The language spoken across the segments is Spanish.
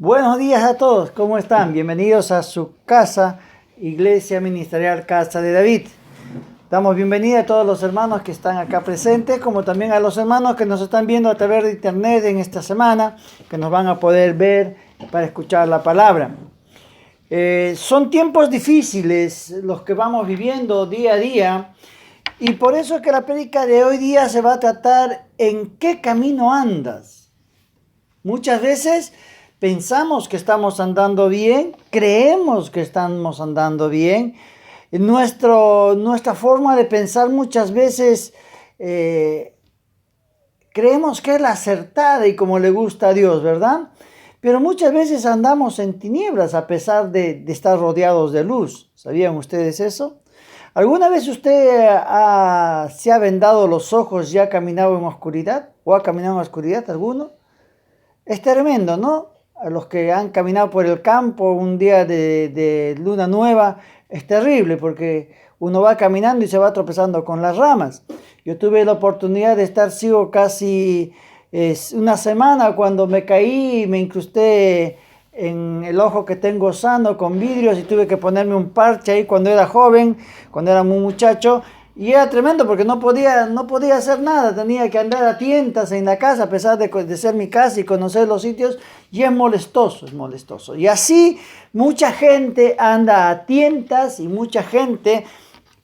Buenos días a todos, ¿cómo están? Bienvenidos a su casa, Iglesia Ministerial Casa de David. Damos bienvenida a todos los hermanos que están acá presentes, como también a los hermanos que nos están viendo a través de internet en esta semana, que nos van a poder ver para escuchar la palabra. Son tiempos difíciles los que vamos viviendo día a día, y por eso es que la prédica de hoy día se va a tratar en qué camino andas. Muchas veces pensamos que estamos andando bien, creemos que estamos andando bien. Nuestra forma de pensar muchas veces creemos que es la acertada y como le gusta a Dios, ¿verdad? Pero muchas veces andamos en tinieblas a pesar de estar rodeados de luz. ¿Sabían ustedes eso? ¿Alguna vez usted se ha vendado los ojos y ha caminado en oscuridad? ¿O ha caminado en oscuridad alguno? Es tremendo, ¿no? A los que han caminado por el campo un día de luna nueva, es terrible porque uno va caminando y se va tropezando con las ramas. Yo tuve la oportunidad de estar ciego casi una semana cuando me caí y me incrusté en el ojo que tengo sano con vidrios y tuve que ponerme un parche ahí cuando era joven, cuando era muy muchacho. Y era tremendo porque no podía hacer nada, tenía que andar a tientas en la casa a pesar de ser mi casa y conocer los sitios, y es molestoso, es molestoso. Y así mucha gente anda a tientas y mucha gente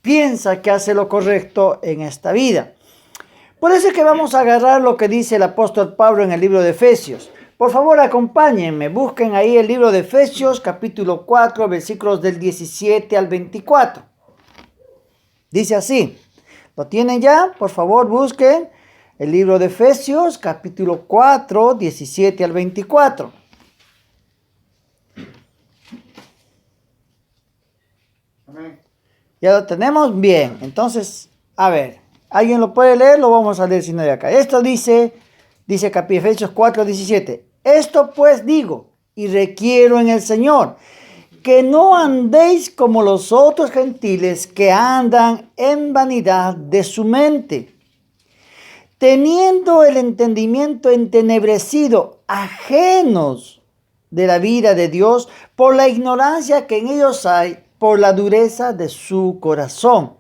piensa que hace lo correcto en esta vida. Por eso es que vamos a agarrar lo que dice el apóstol Pablo en el libro de Efesios. Por favor, acompáñenme, busquen ahí el libro de Efesios, capítulo 4, versículos del 17 al 24. Dice así, ¿lo tienen ya? Por favor, busquen el libro de Efesios, capítulo 4, 17 al 24. Amén. ¿Ya lo tenemos? Bien, entonces, a ver, ¿alguien lo puede leer? Lo vamos a leer si no de acá. Esto dice Efesios 4, 17. Esto pues digo y requiero en el Señor, que no andéis como los otros gentiles que andan en vanidad de su mente, teniendo el entendimiento entenebrecido, ajenos de la vida de Dios, por la ignorancia que en ellos hay, por la dureza de su corazón,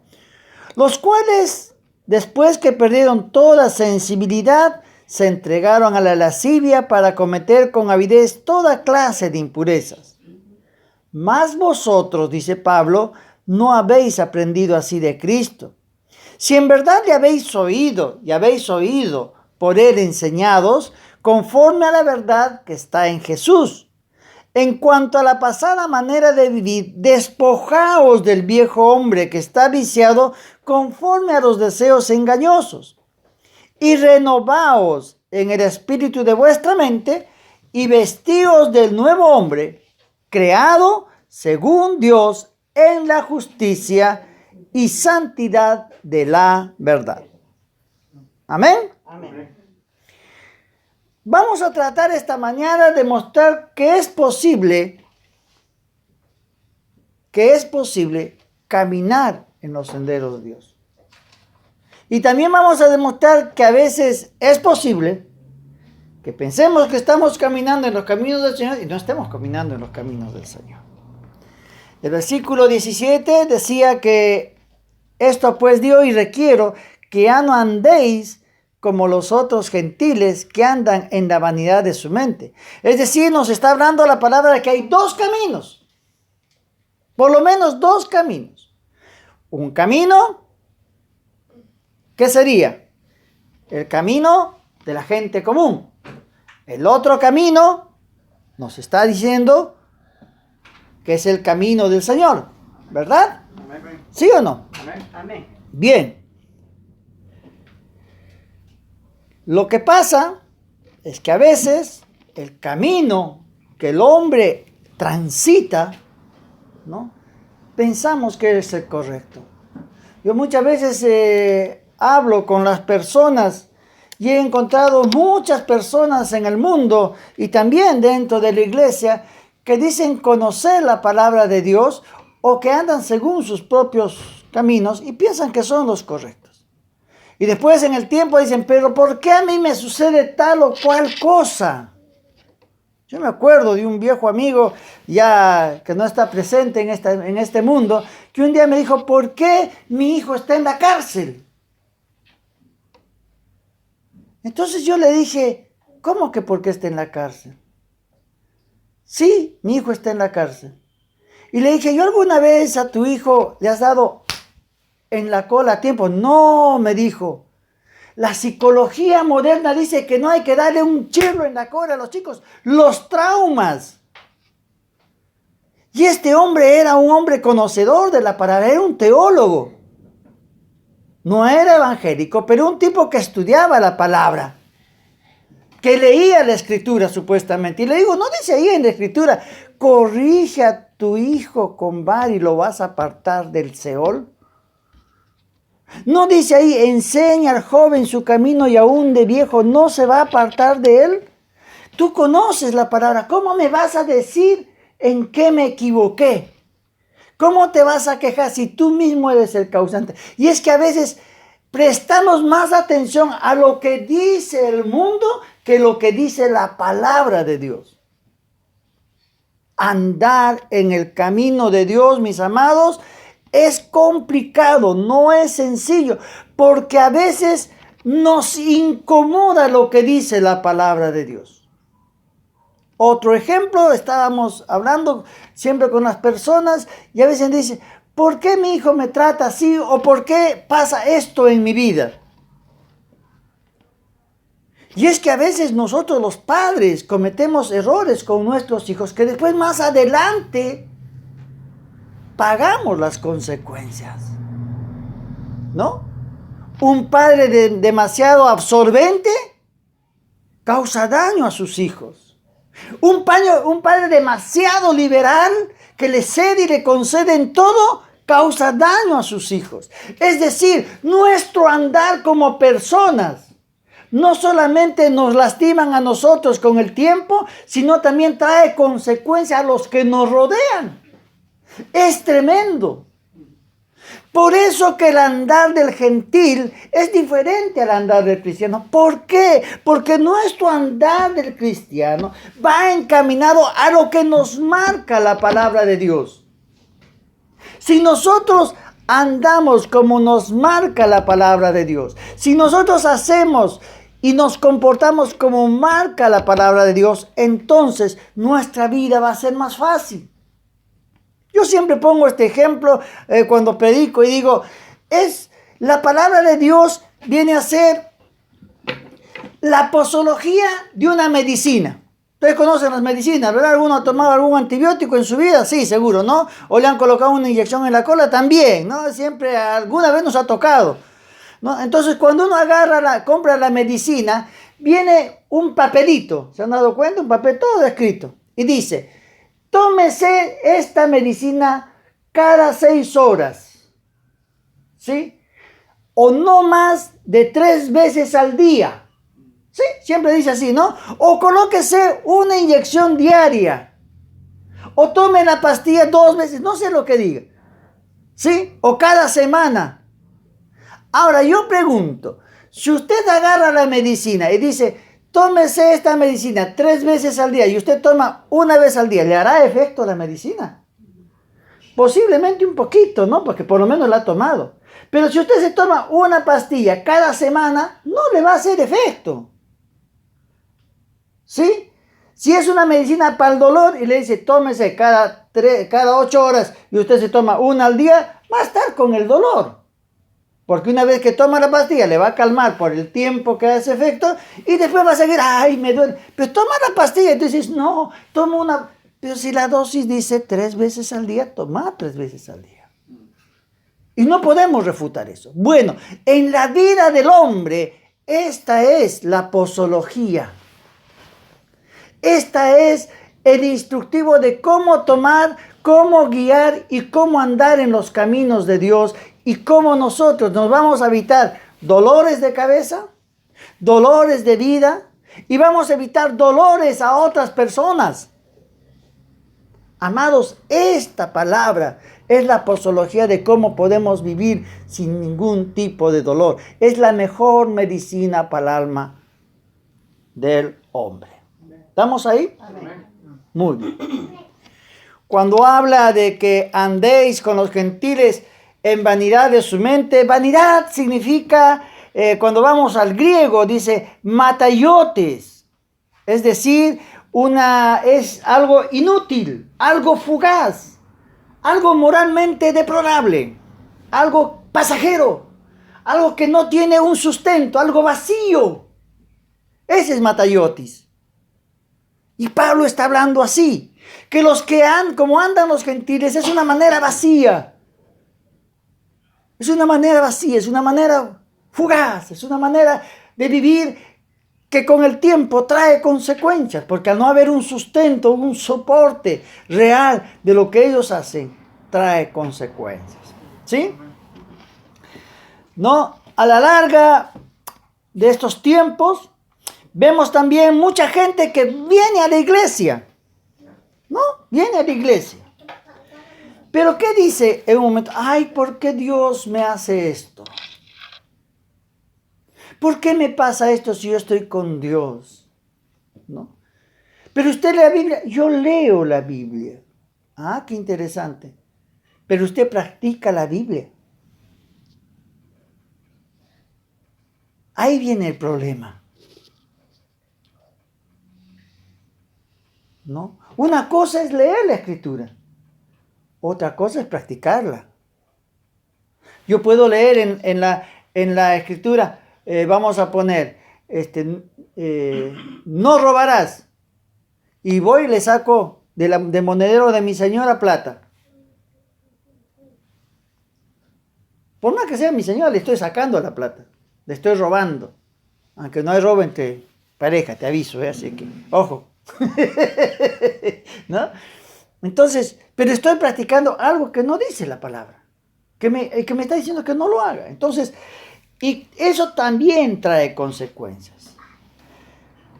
los cuales, después que perdieron toda sensibilidad, se entregaron a la lascivia para cometer con avidez toda clase de impurezas. Mas vosotros, dice Pablo, no habéis aprendido así de Cristo. Si en verdad le habéis oído y habéis oído por él enseñados, conforme a la verdad que está en Jesús. En cuanto a la pasada manera de vivir, despojaos del viejo hombre que está viciado conforme a los deseos engañosos, y renovaos en el espíritu de vuestra mente, y vestíos del nuevo hombre, creado según Dios en la justicia y santidad de la verdad. Amén. Amén. Vamos a tratar esta mañana de mostrar que es posible caminar en los senderos de Dios. Y también vamos a demostrar que a veces es posible que pensemos que estamos caminando en los caminos del Señor y no estemos caminando en los caminos del Señor. El versículo 17 decía que esto pues digo y requiero que ya no andéis como los otros gentiles que andan en la vanidad de su mente. Es decir, nos está hablando la palabra de que hay dos caminos, por lo menos dos caminos. Un camino, ¿qué sería? El camino de la gente común. El otro camino nos está diciendo que es el camino del Señor, ¿verdad? Amén. ¿Sí o no? Amén. Bien. Lo que pasa es que a veces el camino que el hombre transita, ¿no? Pensamos que es el correcto. Yo muchas veces hablo con las personas y he encontrado muchas personas en el mundo y también dentro de la iglesia que dicen conocer la palabra de Dios o que andan según sus propios caminos y piensan que son los correctos. Y después en el tiempo dicen, pero ¿por qué a mí me sucede tal o cual cosa? Yo me acuerdo de un viejo amigo, ya que no está presente en este mundo, que un día me dijo, ¿por qué mi hijo está en la cárcel? Entonces yo le dije, ¿cómo que por qué está en la cárcel? Sí, mi hijo está en la cárcel. Y le dije, ¿yo alguna vez a tu hijo le has dado en la cola a tiempo? No, me dijo. La psicología moderna dice que no hay que darle un chirro en la cola a los chicos. Los traumas. Y este hombre era un hombre conocedor de la palabra, era un teólogo. No era evangélico, pero un tipo que estudiaba la palabra, que leía la escritura supuestamente. Y le digo, no dice ahí en la escritura, corrige a tu hijo con vara y lo vas a apartar del Seol. No dice ahí, enseña al joven su camino y aún de viejo no se va a apartar de él. Tú conoces la palabra, ¿cómo me vas a decir en qué me equivoqué? ¿Cómo te vas a quejar si tú mismo eres el causante? Y es que a veces prestamos más atención a lo que dice el mundo que lo que dice la palabra de Dios. Andar en el camino de Dios, mis amados, es complicado, no es sencillo, porque a veces nos incomoda lo que dice la palabra de Dios. Otro ejemplo, estábamos hablando siempre con las personas y a veces dicen, ¿por qué mi hijo me trata así? ¿O por qué pasa esto en mi vida? Y es que a veces nosotros los padres cometemos errores con nuestros hijos que después más adelante pagamos las consecuencias, ¿no? Un padre demasiado absorbente causa daño a sus hijos. Un padre demasiado liberal que le cede y le concede en todo causa daño a sus hijos. Es decir, nuestro andar como personas no solamente nos lastiman a nosotros con el tiempo, sino también trae consecuencias a los que nos rodean. Es tremendo. Por eso que el andar del gentil es diferente al andar del cristiano. ¿Por qué? Porque nuestro andar del cristiano va encaminado a lo que nos marca la palabra de Dios. Si nosotros andamos como nos marca la palabra de Dios, si nosotros hacemos y nos comportamos como marca la palabra de Dios, entonces nuestra vida va a ser más fácil. Yo siempre pongo este ejemplo cuando predico y digo, la palabra de Dios viene a ser la posología de una medicina. Ustedes conocen las medicinas, ¿verdad? ¿Alguno ha tomado algún antibiótico en su vida? Sí, seguro, ¿no? O le han colocado una inyección en la cola también, ¿no? Siempre alguna vez nos ha tocado, ¿no? Entonces, cuando uno compra la medicina, viene un papelito, ¿se han dado cuenta? Un papel todo escrito. Y dice, tómese esta medicina cada 6 horas, ¿sí? O no más de 3 veces al día. Sí, siempre dice así, ¿no? O colóquese una inyección diaria. O tome la pastilla 2 veces, no sé lo que diga. ¿Sí? O cada semana. Ahora yo pregunto, si usted agarra la medicina y dice, tómese esta medicina 3 veces al día y usted toma 1 vez al día, ¿le hará efecto la medicina? Posiblemente un poquito, ¿no? Porque por lo menos la ha tomado. Pero si usted se toma una pastilla cada semana, no le va a hacer efecto. ¿Sí? Si es una medicina para el dolor y le dice tómese cada 8 horas y usted se toma 1 al día, va a estar con el dolor. Porque una vez que toma la pastilla le va a calmar por el tiempo que hace efecto y después va a seguir, ay, me duele. Pero toma la pastilla y tú dices, no, toma una. Pero si la dosis dice 3 veces al día, toma 3 veces al día. Y no podemos refutar eso. Bueno, en la vida del hombre, esta es la posología. Esta es el instructivo de cómo tomar, cómo guiar y cómo andar en los caminos de Dios y cómo nosotros nos vamos a evitar dolores de cabeza, dolores de vida y vamos a evitar dolores a otras personas. Amados, esta palabra es la posología de cómo podemos vivir sin ningún tipo de dolor. Es la mejor medicina para el alma del hombre. ¿Estamos ahí? Amén. Muy bien. Cuando habla de que andéis con los gentiles en vanidad de su mente, vanidad significa, cuando vamos al griego, dice matayotes, es decir, es algo inútil, algo fugaz, algo moralmente deplorable, algo pasajero, algo que no tiene un sustento, algo vacío. Ese es matayotis. Y Pablo está hablando así, que los que como andan los gentiles, es una manera vacía. Es una manera vacía, es una manera fugaz, es una manera de vivir que con el tiempo trae consecuencias, porque al no haber un sustento, un soporte real de lo que ellos hacen, trae consecuencias. ¿Sí? No, a la larga de estos tiempos, vemos también mucha gente que viene a la iglesia, ¿no? Viene a la iglesia. Pero ¿qué dice en un momento? Ay, ¿por qué Dios me hace esto? ¿Por qué me pasa esto si yo estoy con Dios? ¿No? Pero usted lee la Biblia, yo leo la Biblia. Ah, qué interesante. Pero usted practica la Biblia. Ahí viene el problema. ¿No? Una cosa es leer la Escritura. Otra cosa es practicarla. Yo puedo leer en la Escritura, vamos a poner, no robarás. Y voy y le saco del monedero de mi señora plata. Por más que sea mi señora, le estoy sacando la plata. Le estoy robando. Aunque no hay robo entre pareja, te aviso, así que, ojo. ¿No? Entonces, pero estoy practicando algo que no dice la palabra, que me está diciendo que no lo haga. Entonces, y eso también trae consecuencias.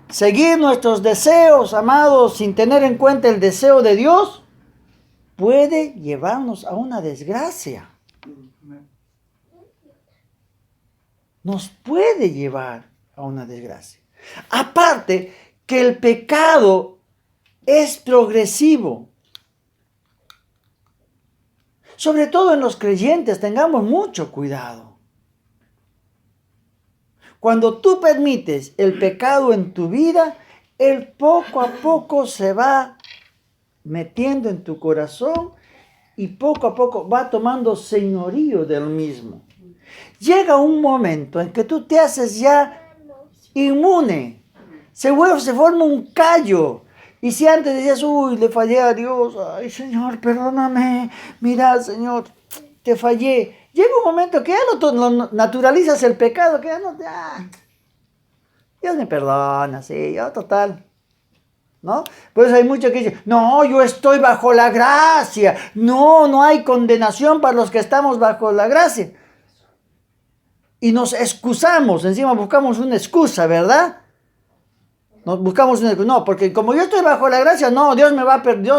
Seguir nuestros deseos, amados, sin tener en cuenta el deseo de Dios, puede llevarnos a una desgracia. Nos puede llevar a una desgracia. Aparte que el pecado es progresivo. Sobre todo en los creyentes, tengamos mucho cuidado. Cuando tú permites el pecado en tu vida, él poco a poco se va metiendo en tu corazón y poco a poco va tomando señorío del mismo. Llega un momento en que tú te haces ya inmune, se forma un callo. Y si antes decías, uy, le fallé a Dios, ay Señor, perdóname, mira Señor, te fallé. Llega un momento que ya no naturalizas el pecado, que ya no, Dios me perdona, sí, yo total, ¿no? Pues hay muchos que dicen, no, yo estoy bajo la gracia, no hay condenación para los que estamos bajo la gracia. Y nos excusamos, encima buscamos una excusa, ¿verdad? Nos buscamos una excusa. No, porque como yo estoy bajo la gracia, no, Dios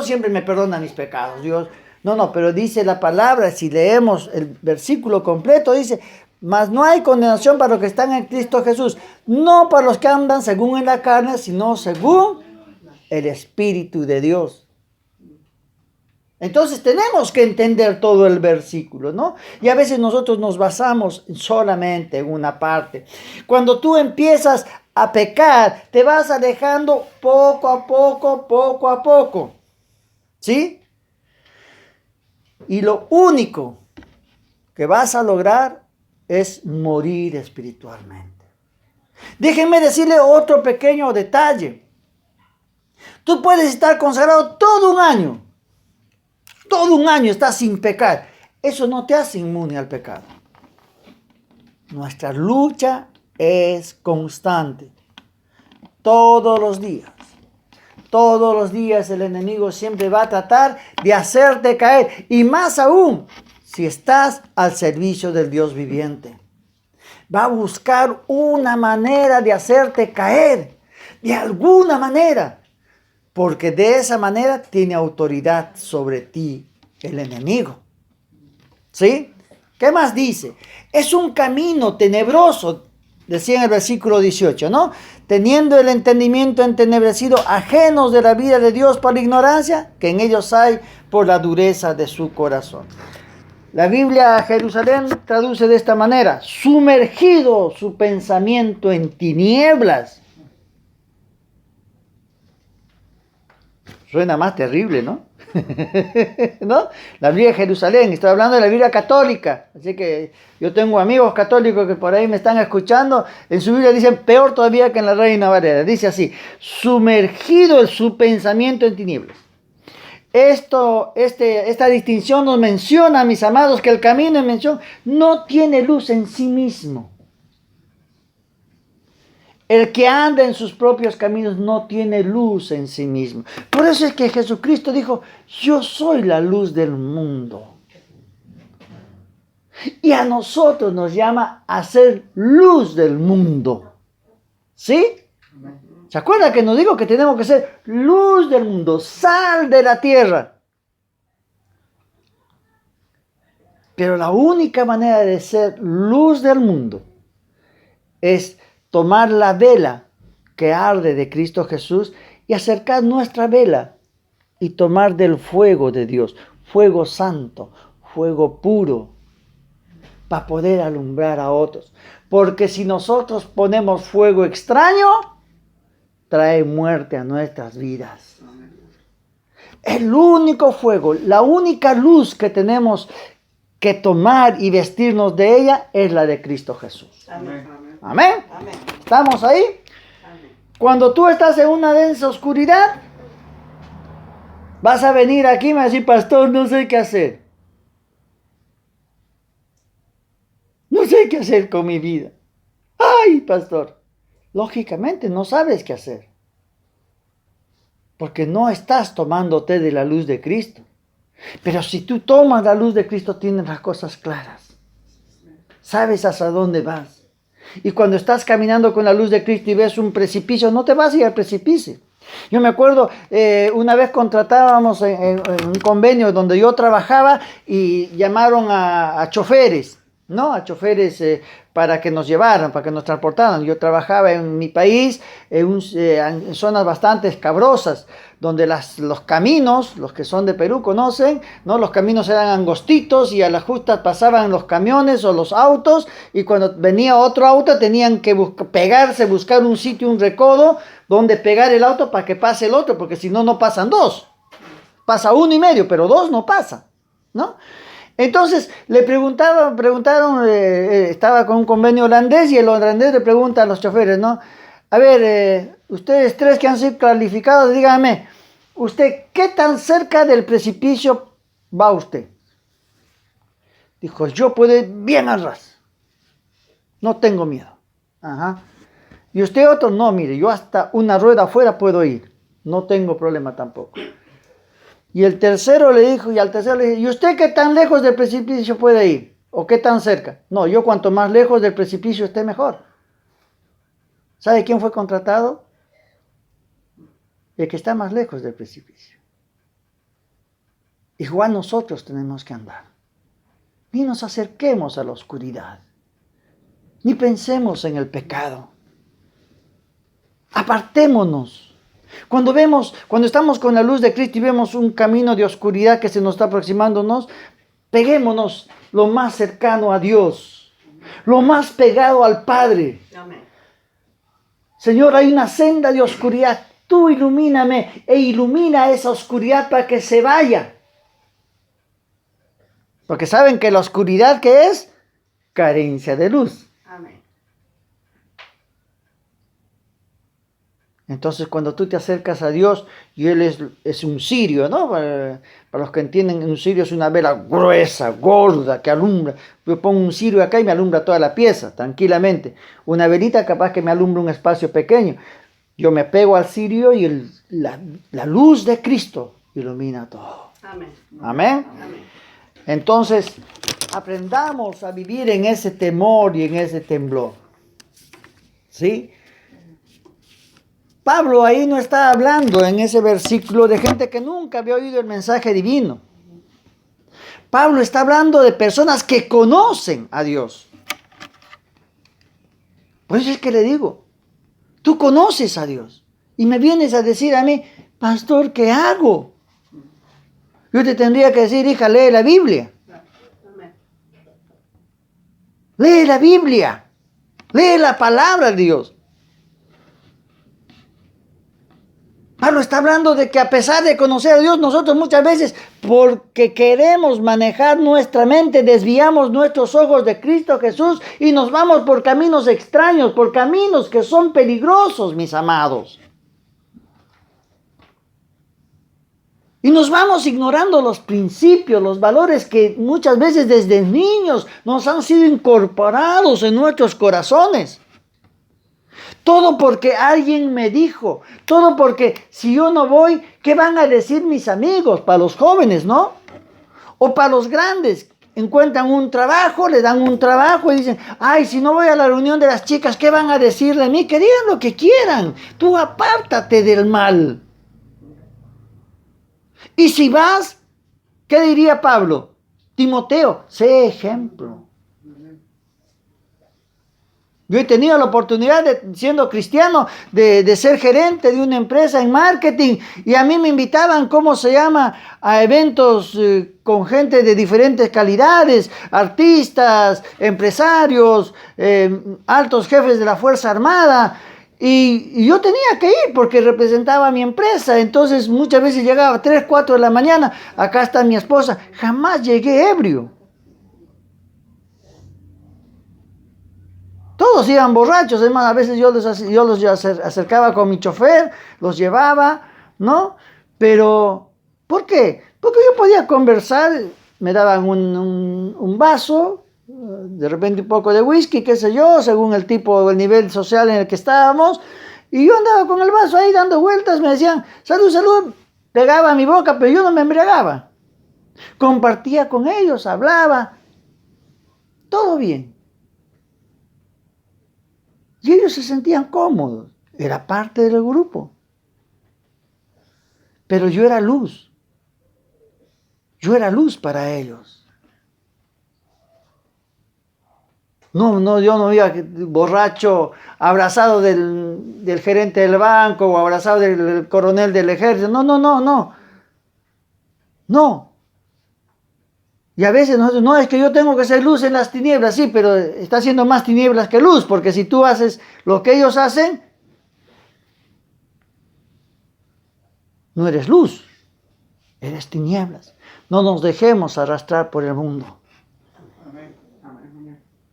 siempre me perdona mis pecados. Dios, no, pero dice la palabra, si leemos el versículo completo, dice, mas no hay condenación para los que están en Cristo Jesús, no para los que andan según en la carne, sino según el Espíritu de Dios. Entonces tenemos que entender todo el versículo, ¿no? Y a veces nosotros nos basamos solamente en una parte. Cuando tú empiezas a pecar, te vas alejando poco a poco, ¿sí? Y lo único que vas a lograr es morir espiritualmente. Déjenme decirle otro pequeño detalle. Tú puedes estar consagrado todo un año estás sin pecar. Eso no te hace inmune al pecado. Nuestra lucha es constante. Todos los días el enemigo siempre va a tratar de hacerte caer. Y más aún, si estás al servicio del Dios viviente. Va a buscar una manera de hacerte caer. De alguna manera. Porque de esa manera tiene autoridad sobre ti el enemigo. ¿Sí? ¿Qué más dice? Es un camino tenebroso, decía en el versículo 18, ¿no? teniendo el entendimiento entenebrecido, ajenos de la vida de Dios por la ignorancia que en ellos hay por la dureza de su corazón. La Biblia Jerusalén traduce de esta manera: sumergido su pensamiento en tinieblas. Suena más terrible, ¿no? ¿No? La Biblia Jerusalén, estoy hablando de la Biblia católica, así que yo tengo amigos católicos que por ahí me están escuchando, en su Biblia dicen peor todavía que en la Reina Valera, dice así: sumergido en su pensamiento en tinieblas. Esta distinción nos menciona, mis amados, que el camino en mención no tiene luz en sí mismo. El que anda en sus propios caminos no tiene luz en sí mismo. Por eso es que Jesucristo dijo: yo soy la luz del mundo. Y a nosotros nos llama a ser luz del mundo. ¿Sí? ¿Se acuerda que nos dijo que tenemos que ser luz del mundo, sal de la tierra? Pero la única manera de ser luz del mundo es tomar la vela que arde de Cristo Jesús y acercar nuestra vela y tomar del fuego de Dios, fuego santo, fuego puro, para poder alumbrar a otros. Porque si nosotros ponemos fuego extraño, trae muerte a nuestras vidas. El único fuego, la única luz que tenemos que tomar y vestirnos de ella es la de Cristo Jesús. Amén. Amén. Amén. ¿Estamos ahí? Amén. Cuando tú estás en una densa oscuridad, vas a venir aquí y me vas a decir: pastor, no sé qué hacer. No sé qué hacer con mi vida. Ay, pastor. Lógicamente no sabes qué hacer. Porque no estás tomándote de la luz de Cristo. Pero si tú tomas la luz de Cristo, tienes las cosas claras. Sabes hacia dónde vas. Y cuando estás caminando con la luz de Cristo y ves un precipicio, no te vas a ir al precipicio. Yo me acuerdo, una vez contratábamos en un convenio donde yo trabajaba y llamaron a choferes, ¿no? A choferes para que nos llevaran, para que nos transportaran. Yo trabajaba en mi país, en zonas bastante escabrosas, donde los caminos, los que son de Perú conocen, ¿no? Los caminos eran angostitos y a las justas pasaban los camiones o los autos, y cuando venía otro auto tenían que buscar un sitio, un recodo, donde pegar el auto para que pase el otro, porque si no, no pasan dos. Pasa uno y medio, pero dos no pasa, ¿no? Entonces le preguntaron, estaba con un convenio holandés y el holandés le pregunta a los choferes, ¿no? A ver, ustedes tres que han sido calificados, díganme, ¿usted qué tan cerca del precipicio va usted? Dijo: yo puedo ir bien al ras, no tengo miedo. Ajá. Y usted otro: no, mire, yo hasta una rueda afuera puedo ir, no tengo problema tampoco. Y el tercero le dijo, ¿y usted qué tan lejos del precipicio puede ir? ¿O qué tan cerca? No, yo cuanto más lejos del precipicio esté, mejor. ¿Sabe quién fue contratado? El que está más lejos del precipicio. Igual nosotros tenemos que andar. Ni nos acerquemos a la oscuridad, ni pensemos en el pecado. Apartémonos. Cuando estamos con la luz de Cristo y vemos un camino de oscuridad que se nos está aproximándonos, peguémonos lo más cercano a Dios, lo más pegado al Padre. Amén. Señor, hay una senda de oscuridad, tú ilumíname e ilumina esa oscuridad para que se vaya. Porque saben que la oscuridad, ¿qué es? Carencia de luz. Amén. Entonces, cuando tú te acercas a Dios, y Él es un cirio, ¿no? Para los que entienden, un cirio es una vela gruesa, gorda, que alumbra. Yo pongo un cirio acá y me alumbra toda la pieza, tranquilamente. Una velita capaz que me alumbra un espacio pequeño. Yo me pego al cirio y la luz de Cristo ilumina todo. Amén. Amén. Amén. Entonces, aprendamos a vivir en ese temor y en ese temblor. ¿Sí? Pablo ahí no está hablando en ese versículo de gente que nunca había oído el mensaje divino. Pablo está hablando de personas que conocen a Dios. Por eso es que le digo, Tú conoces a Dios. Y me vienes a decir a mí, pastor, ¿qué hago? Yo te tendría que decir, hija, lee la Biblia. Lee la Biblia. Lee la palabra de Dios. Pablo está hablando de que a pesar de conocer a Dios, nosotros muchas veces, porque queremos manejar nuestra mente, desviamos nuestros ojos de Cristo Jesús y nos vamos por caminos extraños, por caminos que son peligrosos, mis amados. Y nos vamos ignorando los principios, los valores que muchas veces desde niños nos han sido incorporados en nuestros corazones. Todo porque alguien me dijo, todo porque si yo no voy, ¿qué van a decir mis amigos? Para los jóvenes, ¿no? O para los grandes, encuentran un trabajo, le dan un trabajo y dicen, ay, si no voy a la reunión de las chicas, ¿qué van a decir de mí? Que digan lo que quieran, tú apártate del mal. Y si vas, ¿qué diría Pablo? Timoteo, sé ejemplo. Yo he tenido la oportunidad, siendo cristiano, de ser gerente de una empresa en marketing y a mí me invitaban, a eventos con gente de diferentes calidades, artistas, empresarios, altos jefes de la Fuerza Armada y yo tenía que ir porque representaba a mi empresa. Entonces muchas veces llegaba a 3, 4 de la mañana, acá está mi esposa, jamás llegué ebrio. Todos iban borrachos, además a veces yo los acercaba con mi chofer, los llevaba, ¿no? Pero, ¿por qué? Porque yo podía conversar, me daban un vaso, de repente un poco de whisky, qué sé yo, según el tipo, el nivel social en el que estábamos, y yo andaba con el vaso ahí dando vueltas, me decían, salud, salud, pegaba a mi boca, pero yo no me embriagaba. Compartía con ellos, hablaba, todo bien. Y ellos se sentían cómodos, era parte del grupo. Pero yo era luz para ellos. No, yo no iba borracho, abrazado del gerente del banco o abrazado del coronel del ejército. No. Y a veces nosotros, no, es que yo tengo que ser luz en las tinieblas, sí, pero está haciendo más tinieblas que luz, porque si tú haces lo que ellos hacen, no eres luz, eres tinieblas. No nos dejemos arrastrar por el mundo.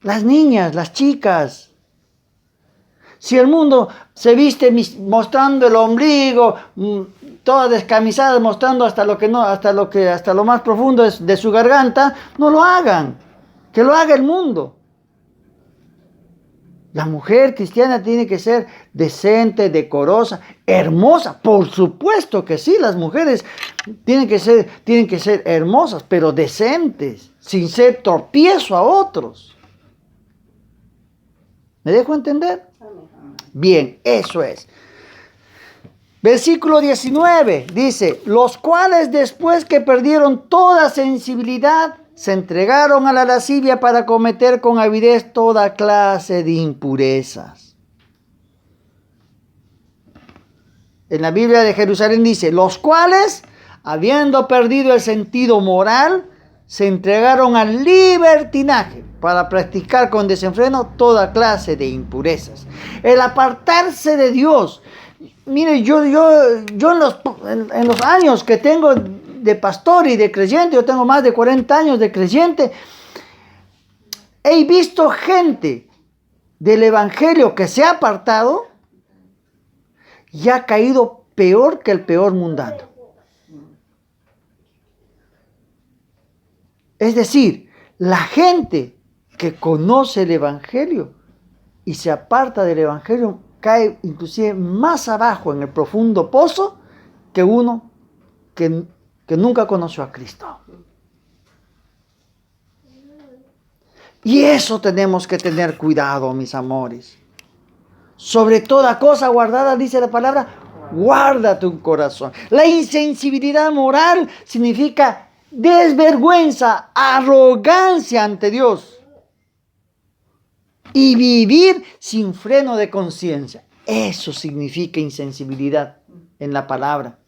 Las niñas, las chicas. Si el mundo se viste mostrando el ombligo, todas descamisadas, mostrando hasta lo más profundo de su garganta, no lo hagan. Que lo haga el mundo. La mujer cristiana tiene que ser decente, decorosa, hermosa. Por supuesto que sí, las mujeres tienen que ser hermosas, pero decentes, sin ser tropiezo a otros. ¿Me dejo entender? Bien, eso es. Versículo 19 dice, los cuales después que perdieron toda sensibilidad, se entregaron a la lascivia para cometer con avidez toda clase de impurezas. En la Biblia de Jerusalén dice, los cuales, habiendo perdido el sentido moral, se entregaron al libertinaje para practicar con desenfreno toda clase de impurezas. El apartarse de Dios. Mire, yo en los años que tengo de pastor y de creyente, yo tengo más de 40 años de creyente, he visto gente del evangelio que se ha apartado y ha caído peor que el peor mundano. Es decir, la gente que conoce el evangelio y se aparta del evangelio cae inclusive más abajo en el profundo pozo que uno que nunca conoció a Cristo. Y eso tenemos que tener cuidado, mis amores. Sobre toda cosa guardada, dice la palabra, guarda tu corazón. La insensibilidad moral significa desvergüenza, arrogancia ante Dios. Y vivir sin freno de conciencia. Eso significa insensibilidad en la palabra.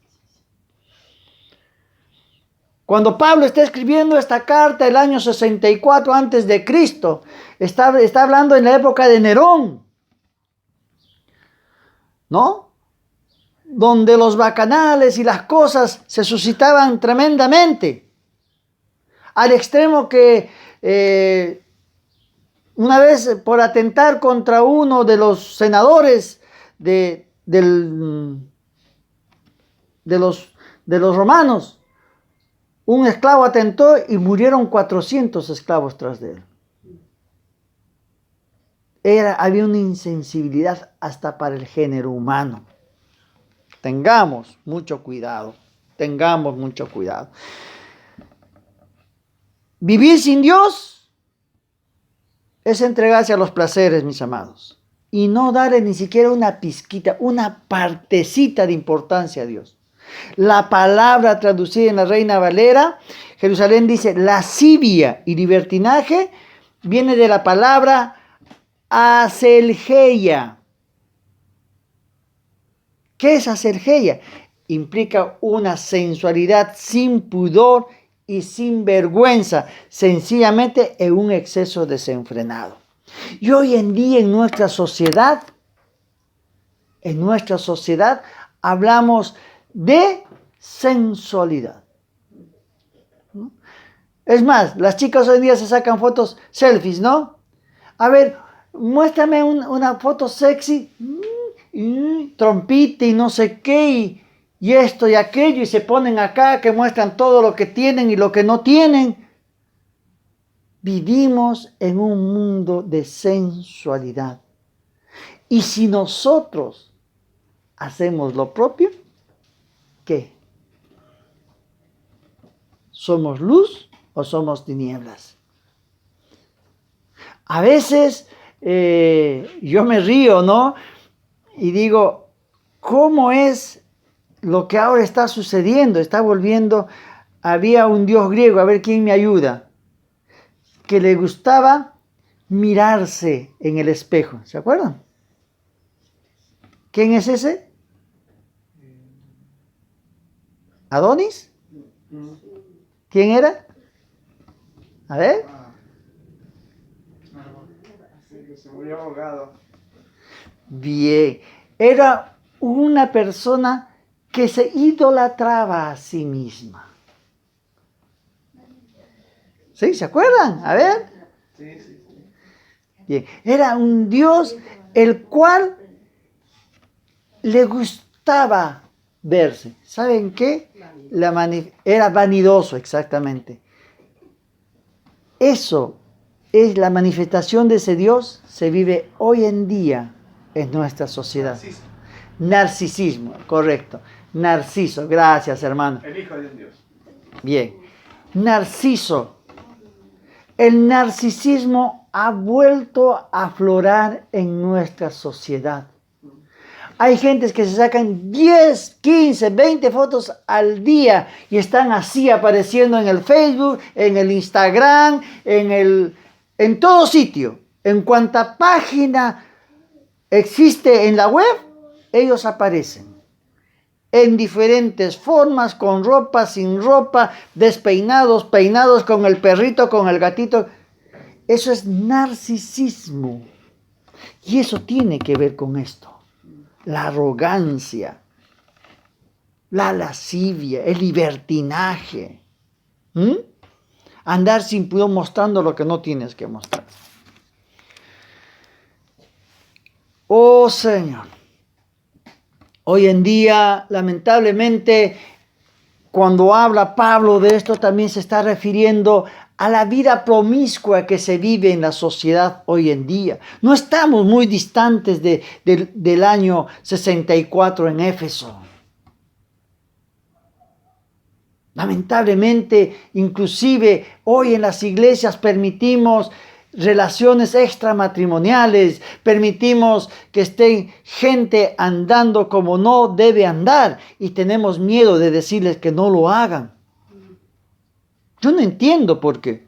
Cuando Pablo está escribiendo esta carta el año 64 antes de Cristo, está hablando en la época de Nerón, ¿no? Donde los bacanales y las cosas se suscitaban tremendamente, al extremo que una vez por atentar contra uno de los senadores de los romanos, un esclavo atentó y murieron 400 esclavos tras de él. Había una insensibilidad hasta para el género humano. Tengamos mucho cuidado. Tengamos mucho cuidado. Vivir sin Dios es entregarse a los placeres, mis amados, y no darle ni siquiera una pizquita, una partecita de importancia a Dios. La palabra traducida en la Reina Valera, Jerusalén dice lascivia y libertinaje, viene de la palabra aselgeia. ¿Qué es aselgeia? Implica una sensualidad sin pudor y sin vergüenza, sencillamente en un exceso desenfrenado. Y hoy en día en nuestra sociedad hablamos de sensualidad. Es más, las chicas hoy en día se sacan fotos selfies, ¿no? A ver, muéstrame una foto sexy, trompita y no sé qué, y esto y aquello, y se ponen acá que muestran todo lo que tienen y lo que no tienen. Vivimos en un mundo de sensualidad. Y si nosotros hacemos lo propio, ¿qué? ¿Somos luz o somos tinieblas? A veces yo me río, ¿no? Y digo, ¿cómo es lo que ahora está sucediendo? Está volviendo, había un dios griego, a ver quién me ayuda, que le gustaba mirarse en el espejo. ¿Se acuerdan? ¿Quién es ese? ¿Adonis? ¿Quién era? A ver. Se murió ahogado. Bien. Era una persona que se idolatraba a sí misma. ¿Sí? ¿Se acuerdan? A ver. Sí. Bien. Era un dios el cual le gustaba verse. ¿Saben qué? Era vanidoso, exactamente. Eso es la manifestación de ese Dios, se vive hoy en día en nuestra sociedad. Narcisismo, correcto. Narciso, gracias hermano. El hijo de Dios. Bien. Narciso. El narcisismo ha vuelto a aflorar en nuestra sociedad. Hay gentes que se sacan 10, 15, 20 fotos al día y están así apareciendo en el Facebook, en el Instagram, en todo sitio. En cuanta página existe en la web, ellos aparecen. En diferentes formas, con ropa, sin ropa, despeinados, peinados, con el perrito, con el gatito. Eso es narcisismo. Y eso tiene que ver con esto. La arrogancia, la lascivia, el libertinaje. Andar sin pudor mostrando lo que no tienes que mostrar. Oh Señor, hoy en día, lamentablemente, cuando habla Pablo de esto, también se está refiriendo a la vida promiscua que se vive en la sociedad hoy en día. No estamos muy distantes del año 64 en Éfeso. Lamentablemente, inclusive hoy en las iglesias permitimos relaciones extramatrimoniales, permitimos que esté gente andando como no debe andar y tenemos miedo de decirles que no lo hagan. Yo no entiendo por qué.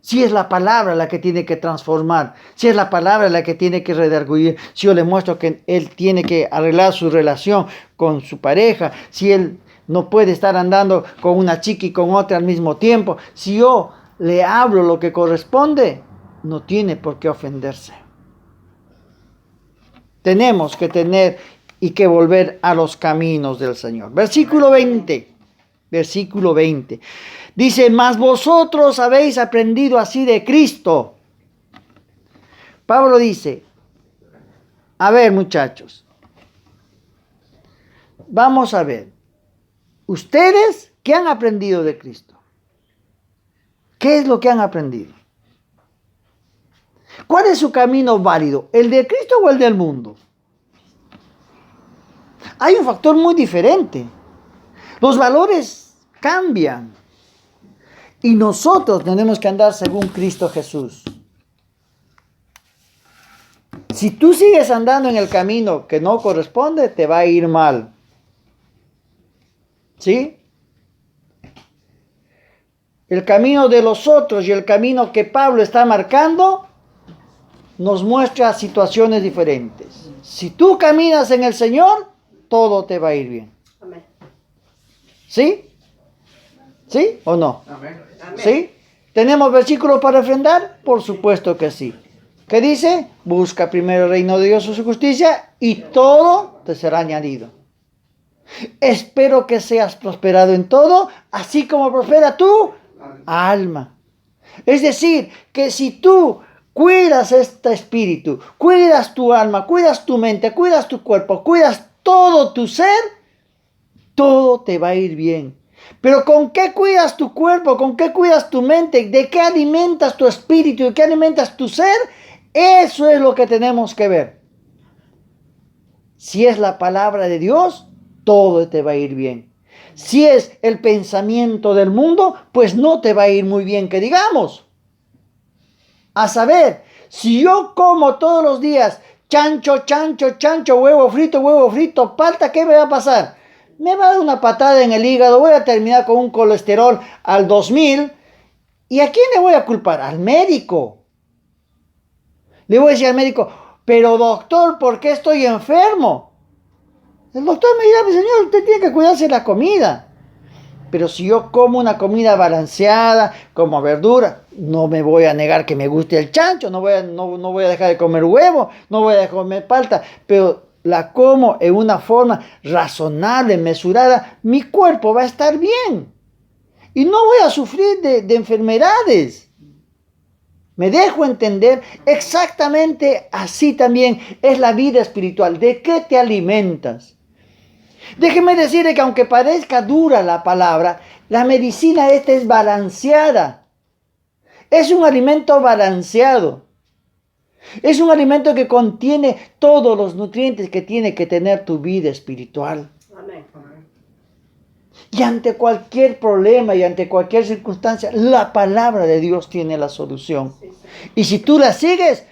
Si es la palabra la que tiene que transformar, si es la palabra la que tiene que redarguir, si yo le muestro que él tiene que arreglar su relación con su pareja, si él no puede estar andando con una chica y con otra al mismo tiempo, si yo le hablo lo que corresponde, no tiene por qué ofenderse. Tenemos que tener y que volver a los caminos del Señor. Versículo 20. Versículo 20. Dice, mas vosotros habéis aprendido así de Cristo. Pablo dice, a ver muchachos, vamos a ver, ustedes, ¿qué han aprendido de Cristo? ¿Qué es lo que han aprendido? ¿Cuál es su camino válido? ¿El de Cristo o el del mundo? Hay un factor muy diferente. Los valores cambian. Y nosotros tenemos que andar según Cristo Jesús. Si tú sigues andando en el camino que no corresponde, te va a ir mal. ¿Sí? El camino de los otros y el camino que Pablo está marcando nos muestra situaciones diferentes. Si tú caminas en el Señor, todo te va a ir bien. Amén. ¿Sí? ¿Sí o no? Amén. ¿Sí? ¿Tenemos versículos para refrendar? Por supuesto que sí. ¿Qué dice? Busca primero el reino de Dios y su justicia y todo te será añadido. Espero que seas prosperado en todo, así como prospera tu alma. Es decir, que si tú cuidas este espíritu, cuidas tu alma, cuidas tu mente, cuidas tu cuerpo, cuidas todo tu ser, todo te va a ir bien. Pero ¿con qué cuidas tu cuerpo? ¿Con qué cuidas tu mente? ¿De qué alimentas tu espíritu? ¿De qué alimentas tu ser? Eso es lo que tenemos que ver. Si es la palabra de Dios, todo te va a ir bien. Si es el pensamiento del mundo, pues no te va a ir muy bien, que digamos. A saber, si yo como todos los días chancho, huevo frito, palta, ¿qué me va a pasar? Me va a dar una patada en el hígado, voy a terminar con un colesterol al 2000. ¿Y a quién le voy a culpar? Al médico. Le voy a decir al médico, pero doctor, ¿por qué estoy enfermo? El doctor me dirá, mi señor, usted tiene que cuidarse de la comida. Pero si yo como una comida balanceada, como verdura, no me voy a negar que me guste el chancho, no voy a dejar de comer huevo, no voy a dejar de comer palta, pero la como en una forma razonable, mesurada, mi cuerpo va a estar bien. Y no voy a sufrir de enfermedades. Me dejo entender, exactamente así también es la vida espiritual. ¿De qué te alimentas? Déjeme decirle que aunque parezca dura la palabra, la medicina esta es balanceada. Es un alimento balanceado. Es un alimento que contiene todos los nutrientes que tiene que tener tu vida espiritual. Amén. Y ante cualquier problema y ante cualquier circunstancia, la palabra de Dios tiene la solución. Sí, sí. Y si tú la sigues,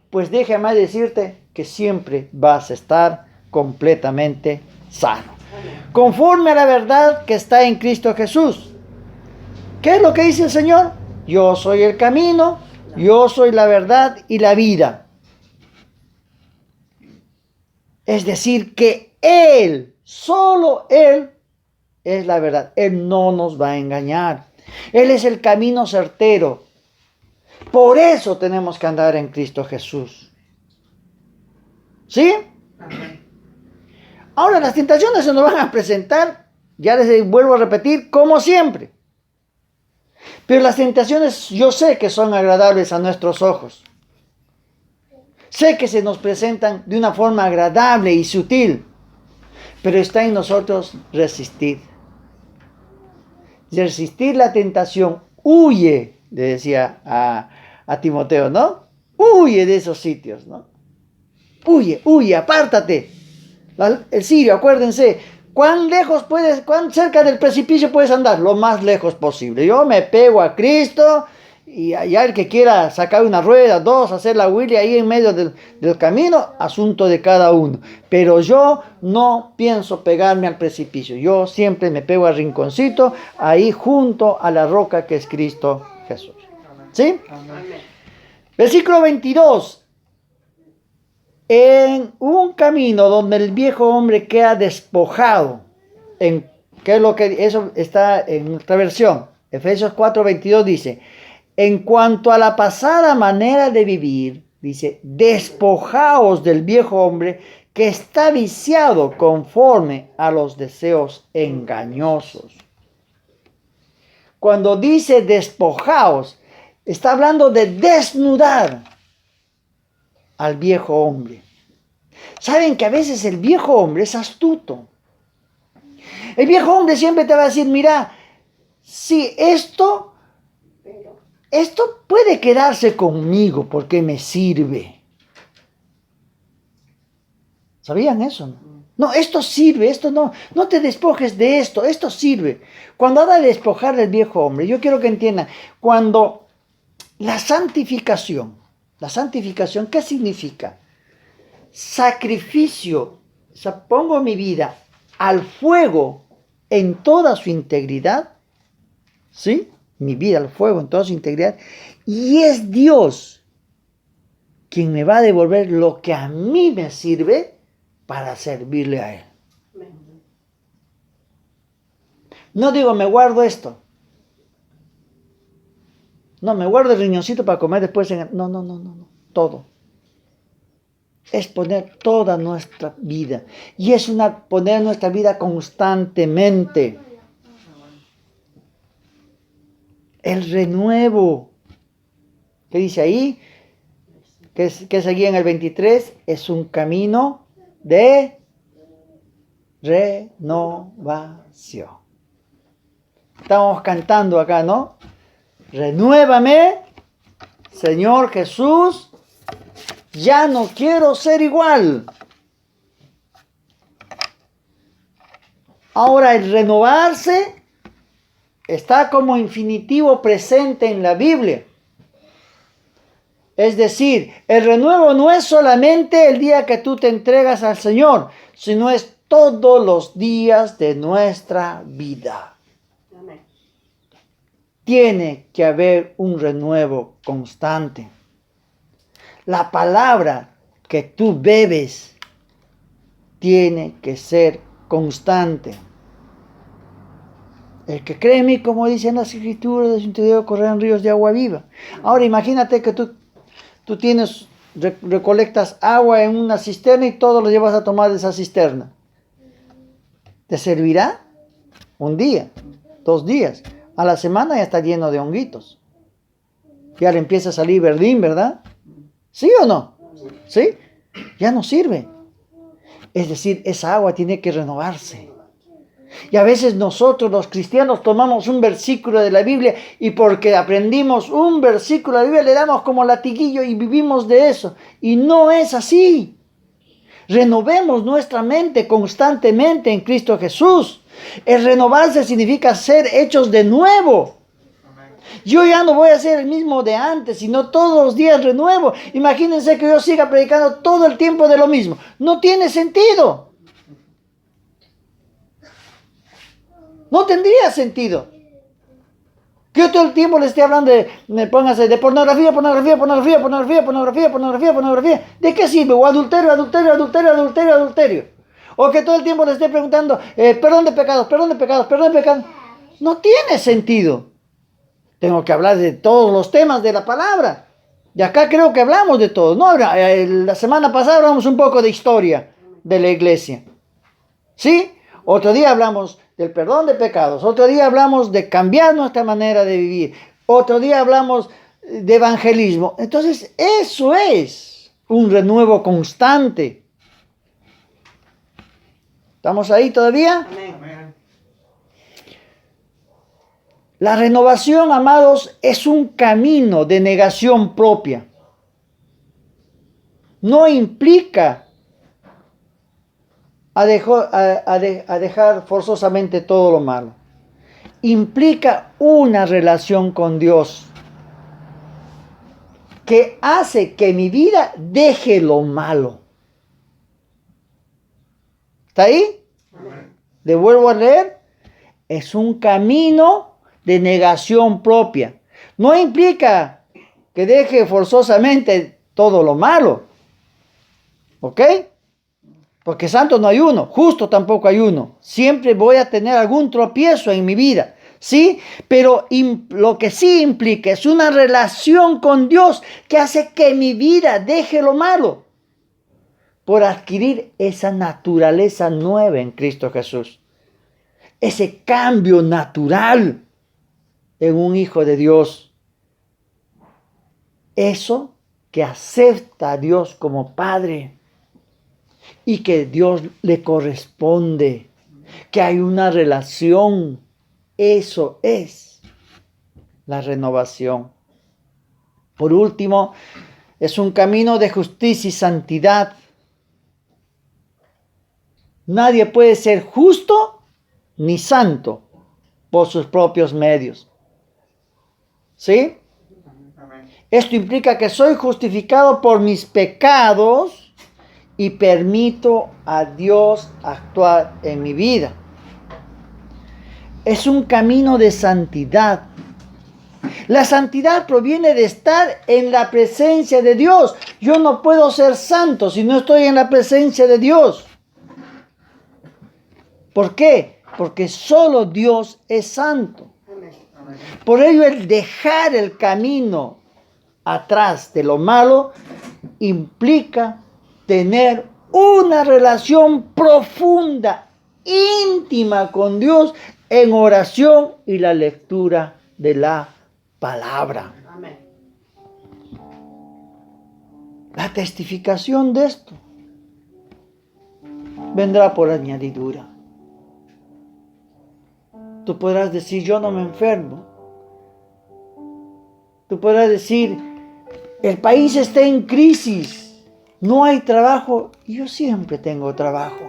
pues déjame decirte que siempre vas a estar completamente sano. Conforme a la verdad que está en Cristo Jesús. ¿Qué es lo que dice el Señor? Yo soy el camino, yo soy la verdad y la vida. Es decir, que Él, solo Él, es la verdad. Él no nos va a engañar. Él es el camino certero. Por eso tenemos que andar en Cristo Jesús. ¿Sí? Ahora las tentaciones se nos van a presentar, ya les vuelvo a repetir, como siempre. Pero las tentaciones yo sé que son agradables a nuestros ojos. Sé que se nos presentan de una forma agradable y sutil, pero está en nosotros resistir. Resistir la tentación, huye, le decía a Timoteo, ¿no? Huye de esos sitios, ¿no? Huye, apártate. El sirio, acuérdense, cuán cerca del precipicio puedes andar, lo más lejos posible. Yo me pego a Cristo y allá el que quiera sacar una rueda, dos, hacer la huila ahí en medio del camino, asunto de cada uno. Pero yo no pienso pegarme al precipicio, yo siempre me pego al rinconcito, ahí junto a la roca que es Cristo Jesús. ¿Sí? Amén. Versículo 22. En un camino donde el viejo hombre queda despojado, ¿qué es lo que eso está en otra versión? Efesios 4:22 dice, en cuanto a la pasada manera de vivir, dice, despojaos del viejo hombre que está viciado conforme a los deseos engañosos. Cuando dice despojaos, está hablando de desnudar al viejo hombre. Saben que a veces el viejo hombre es astuto. El viejo hombre siempre te va a decir, mira, si esto puede quedarse conmigo porque me sirve. ¿Sabían eso? No, esto sirve, esto no te despojes de esto sirve. Cuando habla de despojar al viejo hombre, yo quiero que entiendan, cuando la santificación, ¿qué significa? Sacrificio, o sea, pongo mi vida al fuego en toda su integridad, ¿sí? Mi vida al fuego en toda su integridad, y es Dios quien me va a devolver lo que a mí me sirve para servirle a Él. No digo, me guardo esto. No, me guardo el riñoncito para comer después. No. Todo. Es poner toda nuestra vida. Y es poner nuestra vida constantemente. El renuevo. ¿Qué dice ahí? Que seguía en el 23. Es un camino de renovación. Estamos cantando acá, ¿no? Renuévame, Señor Jesús. Ya no quiero ser igual. Ahora el renovarse está como infinitivo presente en la Biblia. Es decir, el renuevo no es solamente el día que tú te entregas al Señor, sino es todos los días de nuestra vida. Amén. Tiene que haber un renuevo constante. La palabra que tú bebes tiene que ser constante. El que cree en mí, como dicen las escrituras, de su interior correrán ríos de agua viva. Ahora imagínate que tú recolectas agua en una cisterna y todo lo llevas a tomar de esa cisterna. ¿Te servirá? Un día, 2 días. A la semana ya está lleno de honguitos. Ya le empieza a salir verdín, ¿verdad? ¿Sí o no? ¿Sí? Ya no sirve. Es decir, esa agua tiene que renovarse. Y a veces nosotros los cristianos tomamos un versículo de la Biblia y porque aprendimos un versículo de la Biblia le damos como latiguillo y vivimos de eso. Y no es así. Renovemos nuestra mente constantemente en Cristo Jesús. El renovarse significa ser hechos de nuevo. Yo ya no voy a ser el mismo de antes, sino todos los días renuevo. Imagínense que yo siga predicando todo el tiempo de lo mismo. No tiene sentido. No tendría sentido. Que yo todo el tiempo le esté hablando de pornografía. ¿De qué sirve? O adulterio. O que todo el tiempo le esté preguntando, perdón de pecados. No tiene sentido. Tengo que hablar de todos los temas de la palabra. Y acá creo que hablamos de todo. No, la semana pasada hablamos un poco de historia de la iglesia. ¿Sí? Otro día hablamos del perdón de pecados. Otro día hablamos de cambiar nuestra manera de vivir. Otro día hablamos de evangelismo. Entonces, eso es un renuevo constante. ¿Estamos ahí todavía? Amén. La renovación, amados, es un camino de negación propia. No implica a dejar forzosamente todo lo malo. Implica una relación con Dios que hace que mi vida deje lo malo. ¿Está ahí? Le vuelvo a leer. Es un camino de negación propia. No implica que deje forzosamente todo lo malo. ¿Ok? Porque santo no hay uno, justo tampoco hay uno. Siempre voy a tener algún tropiezo en mi vida, ¿sí? Pero lo que sí implica es una relación con Dios que hace que mi vida deje lo malo por adquirir esa naturaleza nueva en Cristo Jesús. Ese cambio natural en un hijo de Dios. Eso que acepta a Dios como Padre y que Dios le corresponde, que hay una relación. Eso es la renovación. Por último, es un camino de justicia y santidad. Nadie puede ser justo ni santo por sus propios medios. ¿Sí? Amén. Esto implica que soy justificado por mis pecados y permito a Dios actuar en mi vida. Es un camino de santidad. La santidad proviene de estar en la presencia de Dios. Yo no puedo ser santo si no estoy en la presencia de Dios. ¿Por qué? Porque solo Dios es santo. Por ello, el dejar el camino atrás de lo malo implica tener una relación profunda, íntima con Dios en oración y la lectura de la palabra. Amén. La testificación de esto vendrá por añadidura. Tú podrás decir, yo no me enfermo. Tú podrás decir, el país está en crisis, no hay trabajo. Yo siempre tengo trabajo,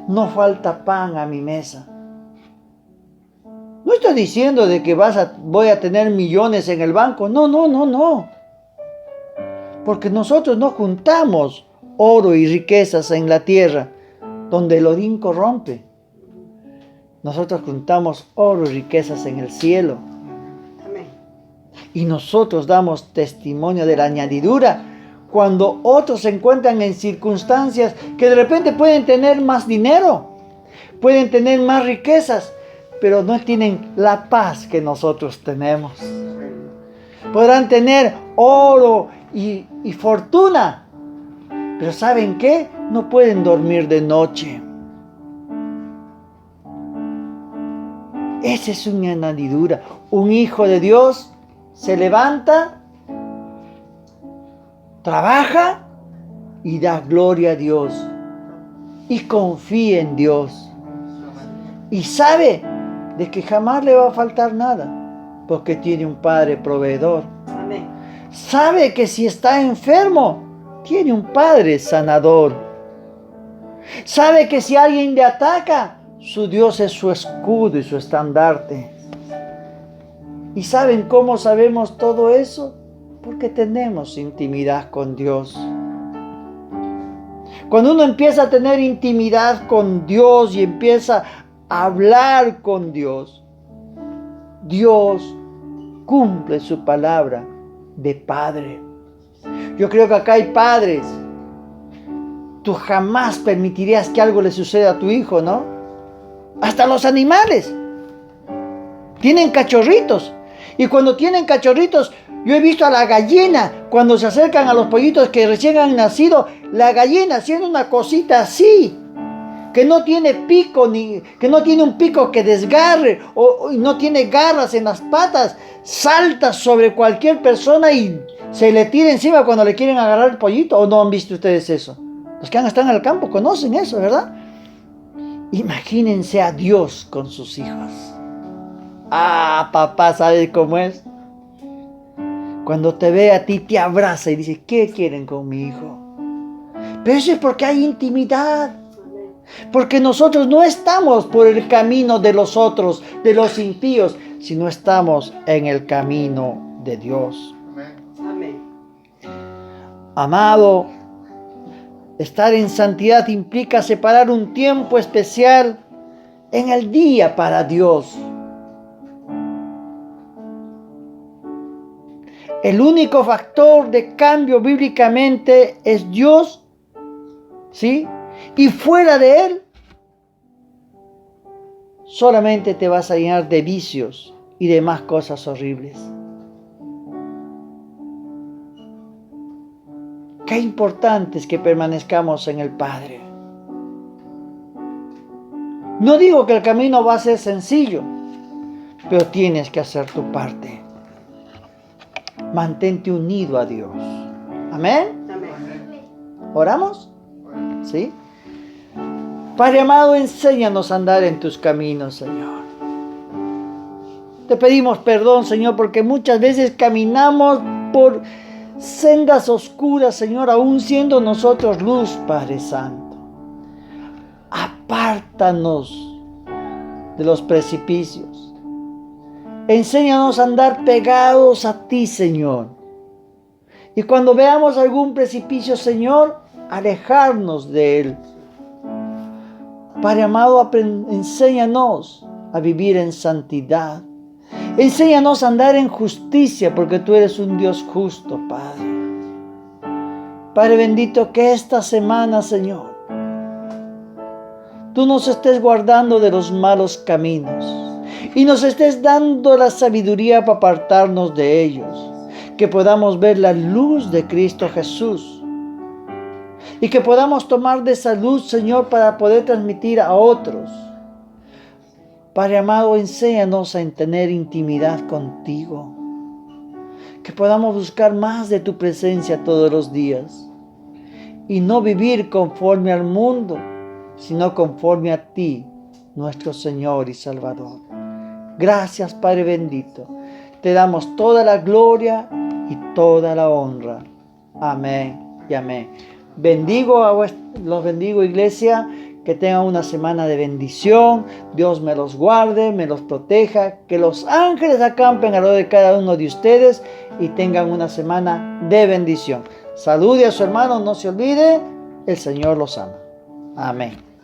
no falta pan a mi mesa. No estoy diciendo de que voy a tener millones en el banco. No. Porque nosotros no juntamos oro y riquezas en la tierra, donde el orín corrompe. Nosotros juntamos oro y riquezas en el cielo. Amén. Y nosotros damos testimonio de la añadidura cuando otros se encuentran en circunstancias que de repente pueden tener más dinero, pueden tener más riquezas, pero no tienen la paz que nosotros tenemos. Podrán tener oro y fortuna, pero ¿saben qué? No pueden dormir de noche. Esa es una añadidura. Un hijo de Dios se levanta, trabaja y da gloria a Dios. Y confía en Dios. Y sabe de que jamás le va a faltar nada, porque tiene un Padre proveedor. Amén. Sabe que si está enfermo, tiene un Padre sanador. Sabe que si alguien le ataca, su Dios es su escudo y su estandarte. ¿Y saben cómo sabemos todo eso? Porque tenemos intimidad con Dios. Cuando uno empieza a tener intimidad con Dios y empieza a hablar con Dios, Dios cumple su palabra de padre. Yo creo que acá hay padres. Tú jamás permitirías que algo le suceda a tu hijo, ¿no? Hasta los animales tienen cachorritos. Y cuando tienen cachorritos, yo he visto a la gallina, cuando se acercan a los pollitos que recién han nacido, la gallina haciendo una cosita así, que no tiene pico, que no tiene un pico que desgarre, o no tiene garras en las patas, salta sobre cualquier persona y se le tira encima cuando le quieren agarrar el pollito. ¿O no han visto ustedes eso? Los que han estado en el campo conocen eso, ¿verdad? Imagínense a Dios con sus hijos. Ah, papá, ¿sabes cómo es? Cuando te ve a ti, te abraza y dice, ¿qué quieren con mi hijo? Pero eso es porque hay intimidad. Porque nosotros no estamos por el camino de los otros, de los impíos, sino estamos en el camino de Dios. Amén. Amado, estar en santidad implica separar un tiempo especial en el día para Dios. El único factor de cambio bíblicamente es Dios, ¿sí? Y fuera de Él, solamente te vas a llenar de vicios y demás cosas horribles. Qué importante es que permanezcamos en el Padre. No digo que el camino va a ser sencillo, pero tienes que hacer tu parte. Mantente unido a Dios. Amén. Amén. ¿Oramos? ¿Sí? Padre amado, enséñanos a andar en tus caminos, Señor. Te pedimos perdón, Señor, porque muchas veces caminamos por sendas oscuras, Señor, aún siendo nosotros luz, Padre Santo. Apártanos de los precipicios. Enséñanos a andar pegados a ti, Señor. Y cuando veamos algún precipicio, Señor, alejarnos de él. Padre amado, enséñanos a vivir en santidad. Enséñanos a andar en justicia, porque tú eres un Dios justo, Padre. Padre bendito, que esta semana, Señor, tú nos estés guardando de los malos caminos y nos estés dando la sabiduría para apartarnos de ellos. Que podamos ver la luz de Cristo Jesús y que podamos tomar de esa luz, Señor, para poder transmitir a otros. Padre amado, enséñanos a tener intimidad contigo. Que podamos buscar más de tu presencia todos los días. Y no vivir conforme al mundo, sino conforme a ti, nuestro Señor y Salvador. Gracias, Padre bendito. Te damos toda la gloria y toda la honra. Amén y amén. Los bendigo, iglesia. Que tengan una semana de bendición. Dios me los guarde, me los proteja. Que los ángeles acampen alrededor de cada uno de ustedes y tengan una semana de bendición. Salude a su hermano, no se olvide, el Señor los ama. Amén.